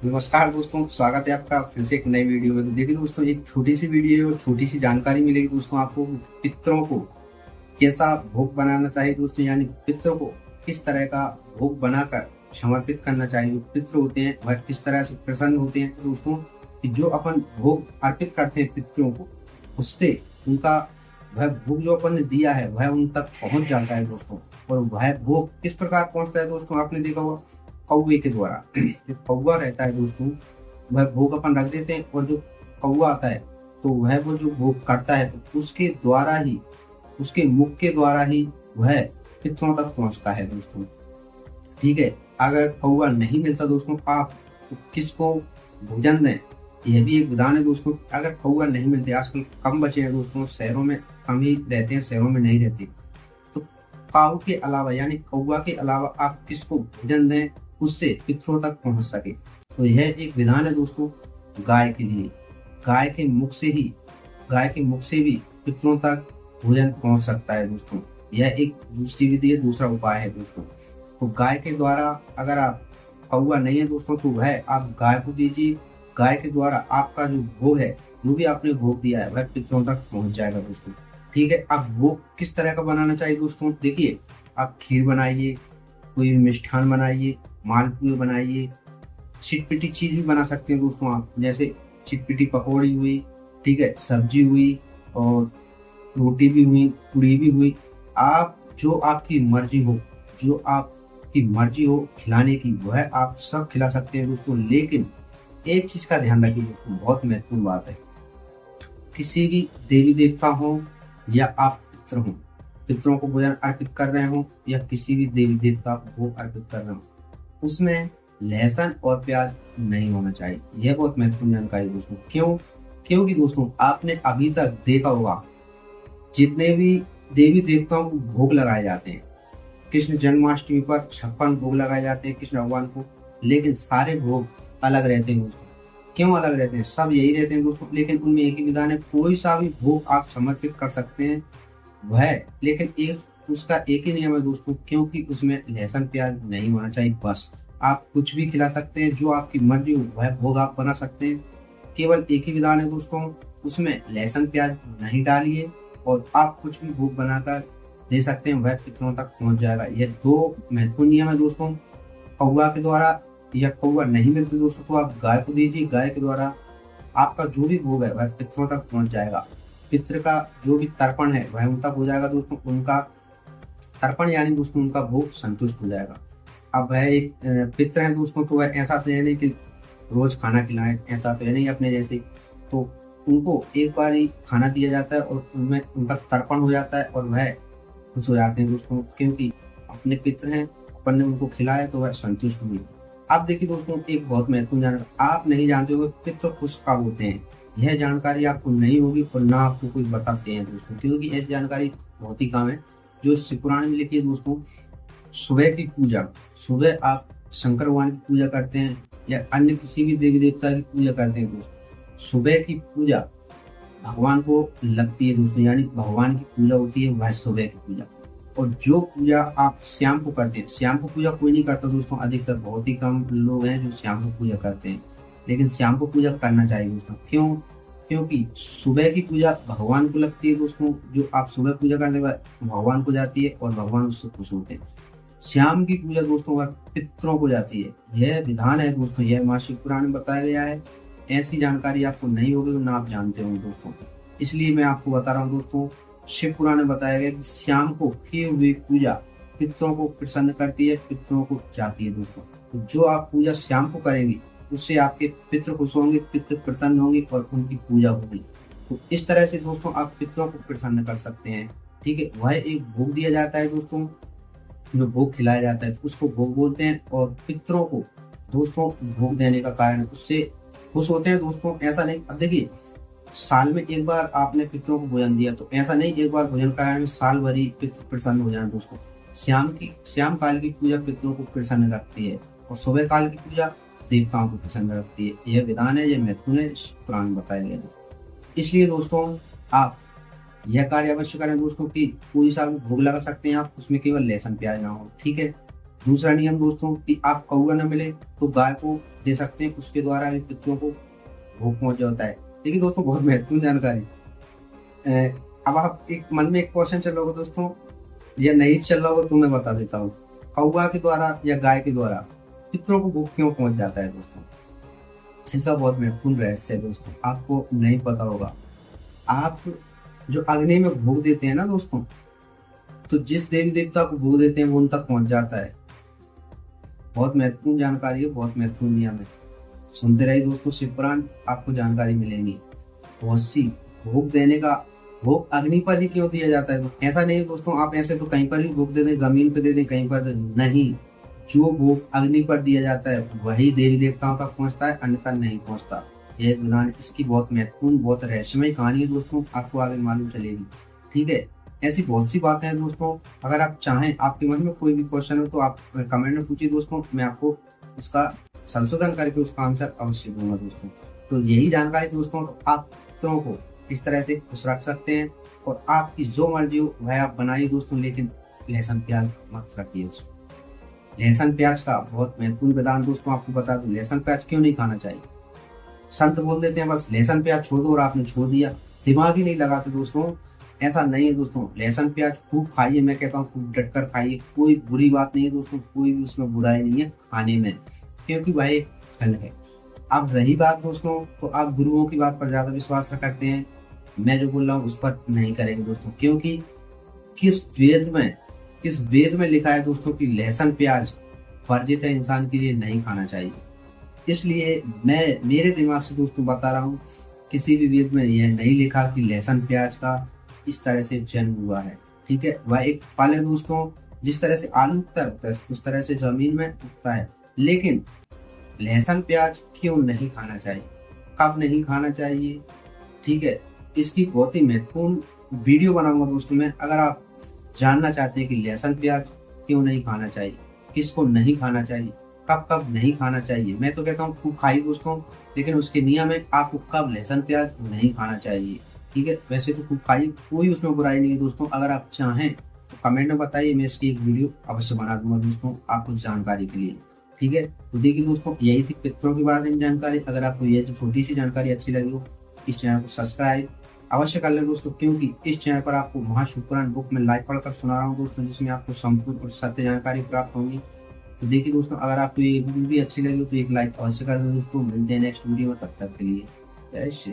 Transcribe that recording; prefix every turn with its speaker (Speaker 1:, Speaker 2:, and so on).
Speaker 1: नमस्कार दोस्तों, स्वागत है आपका फिर से एक नई वीडियो में। तो देखिए दोस्तों, एक छोटी सी वीडियो है और छोटी सी जानकारी मिलेगी दोस्तों आपको। पितरों को कैसा भोग बनाना चाहिए दोस्तों, यानी पितरों को किस तरह का भोग बनाकर समर्पित करना चाहिए। जो पितृ होते हैं वह किस तरह से प्रसन्न होते हैं दोस्तों, कि जो अपन भोग अर्पित करते हैं पितरों को, उससे उनका वह भोग जो अपन ने दिया है वह उन तक पहुंच जाता है दोस्तों। और वह भोग किस प्रकार पहुंचता है दोस्तों, आपने देखा होगा कौवे के द्वारा। जो कौवा रहता है दोस्तों, वह भोग अपन रख देते हैं और जो कौवा आता है तो वह वो जो भोग करता है तो उसके द्वारा ही, उसके मुख के द्वारा ही वह पितरों तक पहुंचता है दोस्तों। ठीक है, अगर कौवा नहीं मिलता दोस्तों, आप तो किसको भोजन दें, यह भी एक विधान है दोस्तों। अगर कौवा नहीं मिलते, आजकल कम बचे हैं दोस्तों, शहरों में कम ही रहते हैं, शहरों में नहीं रहते, तो काऊ के अलावा यानी कौवा के अलावा आप किसको भोजन दें उससे पितरों तक पहुंच सके। तो यह एक विधान है दोस्तों गाय के लिए। गाय के मुख से ही, गाय के मुख से भी पितरों तक भोजन पहुंच सकता है दोस्तों। यह एक दूसरी विधि है, दूसरा उपाय है दोस्तों। तो गाय के द्वारा, अगर आप कौवा नहीं है दोस्तों तो वह आप गाय को दीजिए। गाय के द्वारा आपका जो भोग है, जो भी आपने भोग दिया है वह पितरों तक पहुंच जाएगा दोस्तों। ठीक है, अब भोग किस तरह का बनाना चाहिए दोस्तों, देखिए आप खीर बनाइए, कोई मिष्ठान बनाइए, मालपुए बनाइए, चिटपिटी चीज भी बना सकते हैं दोस्तों आप, जैसे चिटपिटी पकौड़ी हुई, ठीक है, सब्जी हुई और रोटी भी हुई, पूड़ी भी हुई। आप जो आपकी मर्जी हो, जो आपकी मर्जी हो खिलाने की, वह आप सब खिला सकते हैं दोस्तों। लेकिन एक चीज का ध्यान रखिए दोस्तों, बहुत महत्वपूर्ण बात है। किसी भी देवी देवता हो या आप पितृ हो, पितरों को भोजन अर्पित कर रहे हो या किसी भी देवी देवता को भोग अर्पित कर रहे हो, उसमें लहसुन और प्याज नहीं होना चाहिए। यह बहुत महत्वपूर्ण जानकारी दोस्तों। क्यों? क्योंकि दोस्तों आपने अभी तक देखा होगा, जितने भी देवी देवताओं को भोग लगाए जाते हैं, कृष्ण जन्माष्टमी पर 56 भोग लगाए जाते हैं कृष्ण भगवान को, लेकिन सारे भोग अलग रहते हैं दोस्तों। क्यों अलग रहते हैं? सब यही रहते हैं दोस्तों, लेकिन उनमें एक ही विधान है। कोई सा भी भोग आप समर्पित कर सकते हैं वह, लेकिन एक उसका एक ही नियम है दोस्तों, क्योंकि उसमें लहसुन प्याज नहीं होना चाहिए। बस आप कुछ भी खिला सकते हैं, जो आपकी मर्जी हो वह भोग आप बना सकते हैं। केवल एक ही विधान है दोस्तों, उसमें लहसुन प्याज नहीं डालिए और आप कुछ भी भोग बनाकर दे सकते हैं, वह पितरों तक पहुंच जाएगा। यह दो महत्वपूर्ण नियम है दोस्तों। कौवा के द्वारा, या कौवा नहीं मिलते दोस्तों तो आप गाय को दीजिए। गाय के द्वारा आपका जो भी भोग है वह पितरों तक पहुंच जाएगा। पितृ का जो भी तर्पण है वह उन तक हो जाएगा दोस्तों। उनका तर्पण यानी दोस्तों उनका भोग संतुष्ट हो जाएगा। अब वह एक पितृ है दोस्तों, तो वह ऐसा तो है नहीं कि रोज खाना खिलाएं, ऐसा तो है नहीं अपने जैसे। तो उनको एक बार ही खाना दिया जाता है और उनमें उनका तर्पण हो जाता है और वह खुश हो जाते हैं दोस्तों, क्योंकि अपने पितृ हैं, अपन ने उनको खिलाया तो वह संतुष्ट हुए। अब देखिए दोस्तों, एक बहुत महत्वपूर्ण जानकारी आप नहीं जानते हो पितृ खुश कब होते हैं। यह जानकारी आपको नहीं होगी और ना आपको कोई बताते हैं दोस्तों, क्योंकि ऐसी जानकारी बहुत ही कम है। जो शिव पुराण में लिखी है दोस्तों, सुबह की पूजा, सुबह आप शंकर भगवान की पूजा करते हैं या अन्य किसी भी देवी देवता की पूजा करते हैं दोस्तों, सुबह की पूजा भगवान को लगती है दोस्तों, यानी भगवान की पूजा होती है वह सुबह की पूजा। और जो पूजा आप शाम को करते हैं, शाम को पूजा कोई नहीं करता दोस्तों, अधिकतर बहुत ही कम लोग हैं जो शाम को पूजा करते हैं, लेकिन शाम को पूजा करना चाहिए दोस्तों। क्यों? क्योंकि सुबह की पूजा भगवान को लगती है दोस्तों, जो आप सुबह पूजा करने के बाद भगवान को जाती है और भगवान उससे खुश होते हैं। शाम की पूजा दोस्तों वह पितरों को जाती है। यह विधान है दोस्तों, यह माँ शिव पुराण में बताया गया है। ऐसी जानकारी आपको नहीं होगी और ना आप जानते होंगे दोस्तों, इसलिए मैं आपको बता रहा हूँ दोस्तों। शिव पुराण में बताया गया कि शाम को की हुई पूजा पितरों को प्रसन्न करती है, पितरों को जाती है दोस्तों। तो जो आप पूजा शाम को करेंगे उससे आपके पितृ खुश होंगे, पितृ प्रसन्न होंगे और उनकी पूजा होगी। तो इस तरह से दोस्तों आप पितरों को प्रसन्न कर सकते हैं। ठीक है, वह एक भोग दिया जाता है दोस्तों, जो भोग खिलाया जाता है उसको भोग बोलते हैं। और पितरों को दोस्तों भोग देने का कारण उससे खुश होते हैं दोस्तों। ऐसा नहीं, अब देखिए साल में एक बार आपने पितरों को भोजन दिया, तो ऐसा नहीं एक बार भोजन कराने में साल भर ही पितृ प्रसन्न हो जाए दोस्तों। शाम काल की पूजा पितरों को प्रसन्न रखती है और सुबह काल की पूजा देवताओं को प्रसन्न रखती है। यह विधान है, यह महत्वपूर्ण है, पुराण में बताया गया दोस्तों। इसलिए दोस्तों आप यह कार्य अवश्य करें दोस्तों, कि कोई सा भी भोग लगा सकते हैं आप, उसमें केवल लहसुन प्याज ना हो। ठीक है, दूसरा नियम दोस्तों कि आप कौवा न मिले तो गाय को दे सकते हैं, उसके द्वारा भी पितरों को भोग पहुंच जाता है। देखिए दोस्तों, बहुत महत्वपूर्ण जानकारी। अब आप एक मन में एक क्वेश्चन चल रहा होगा दोस्तों, या नहीं चल रहा होगा तो मैं बता देता हूँ। कौवा के द्वारा या गाय के द्वारा पितरों को भोग क्यों पहुंच जाता है दोस्तों? इसका बहुत महत्वपूर्ण रहस्य है दोस्तों, आपको नहीं पता होगा। आप जो अग्नि में भोग देते हैं ना दोस्तों, तो जिस देवी देवता को भोग देते हैं वो उन तक पहुंच जाता है। बहुत महत्वपूर्ण जानकारी है, बहुत महत्वपूर्ण नियम है। सुनते रहिए दोस्तों शिव पुराण, आपको जानकारी मिलेगी बहुत सी। भोग देने का, भोग अग्नि पर ही क्यों दिया जाता है? तो ऐसा नहीं है दोस्तों, आप ऐसे तो कहीं पर भी भोग दे दें, जमीन पे दे दें, कहीं पर नहीं। जो भोग अग्नि पर दिया जाता है वही देवी देवताओं तक पहुंचता है, अन्यथा नहीं पहुंचता। यह विधान, इसकी बहुत महत्वपूर्ण, बहुत रहस्यमय कहानी है दोस्तों, आपको आगे मालूम चलेगी। ठीक है, ऐसी बहुत सी बातें हैं दोस्तों। अगर आप चाहें, आपके मन में कोई भी क्वेश्चन हो तो आप कमेंट में पूछिए दोस्तों, मैं आपको उसका संशोधन करके उसका आंसर अवश्य दूंगा दोस्तों। तो यही जानकारी दोस्तों, आप पितरों को इस तरह से खुश रख सकते हैं, और आपकी जो मर्जी हो वह आप बनाइए दोस्तों, लेकिन लहसुन प्याज मत रखिए उसको। लहसुन प्याज का बहुत महत्वपूर्ण विधान दोस्तों, आपको बता दूं लहसुन प्याज क्यों नहीं खाना चाहिए। संत बोल देते हैं बस लहसुन प्याज छोड़ दो, और आपने छोड़ दिया, दिमाग ही नहीं लगाते दोस्तों। ऐसा नहीं है दोस्तों, लहसुन प्याज खूब खाइए, मैं कहता हूँ खूब डट कर खाइए, कोई बुरी बात नहीं है दोस्तों, कोई भी उसमें बुराई नहीं है खाने में, क्योंकि वह एक फल है। अब रही बात दोस्तों, तो आप गुरुओं की बात पर ज्यादा विश्वास करते हैं, मैं जो बोल रहा हूँ उस पर नहीं करेंगे दोस्तों, क्योंकि किस वेद में, किस वेद में लिखा है दोस्तों कि लहसुन प्याज वर्जित है, इंसान के लिए नहीं खाना चाहिए। इसलिए मैं मेरे दिमाग से दोस्तों बता रहा हूँ, किसी भी वेद में यह नहीं लिखा कि लहसुन प्याज का इस तरह से जन्म हुआ है। ठीक है, वह एक फल है दोस्तों, जिस तरह से आलू उगता है उस तरह से जमीन में उगता है। लेकिन लहसुन प्याज क्यों नहीं खाना चाहिए, कब नहीं खाना चाहिए, ठीक है, इसकी बहुत ही महत्वपूर्ण वीडियो बनाऊंगा दोस्तों मैं। अगर आप जानना चाहते हैं कि लहसुन प्याज क्यों नहीं खाना चाहिए, किसको नहीं खाना चाहिए, कब कब नहीं खाना चाहिए, मैं तो कहता हूँ खूब खाइए दोस्तों, लेकिन उसके नियम है आपको कब लहसुन प्याज नहीं खाना चाहिए। ठीक है, वैसे तो खूब खाइए, कोई उसमें बुराई नहीं है दोस्तों। अगर आप चाहें तो कमेंट में बताइए, मैं इसकी एक वीडियो अवश्य बना दूंगा दोस्तों आपको जानकारी के लिए। ठीक है, तो देखिए दोस्तों, यही थी पितरों के बारे में जानकारी। अगर आपको ये छोटी सी जानकारी अच्छी लगी हो, इस चैनल को सब्सक्राइब अवश्य कर लें दोस्तों, क्योंकि इस चैनल पर आपको महाशिव पुराण बुक में लाइव पढ़कर सुना रहा हूँ दोस्तों, जिसमें आपको संपूर्ण और सत्य जानकारी प्राप्त होगी। तो देखिए दोस्तों, अगर आपको ये वीडियो भी अच्छी लगी हो तो एक लाइक अवश्य कर दें दोस्तों। मिलते हैं नेक्स्ट वीडियो में, तब तक के लिए जय श्री।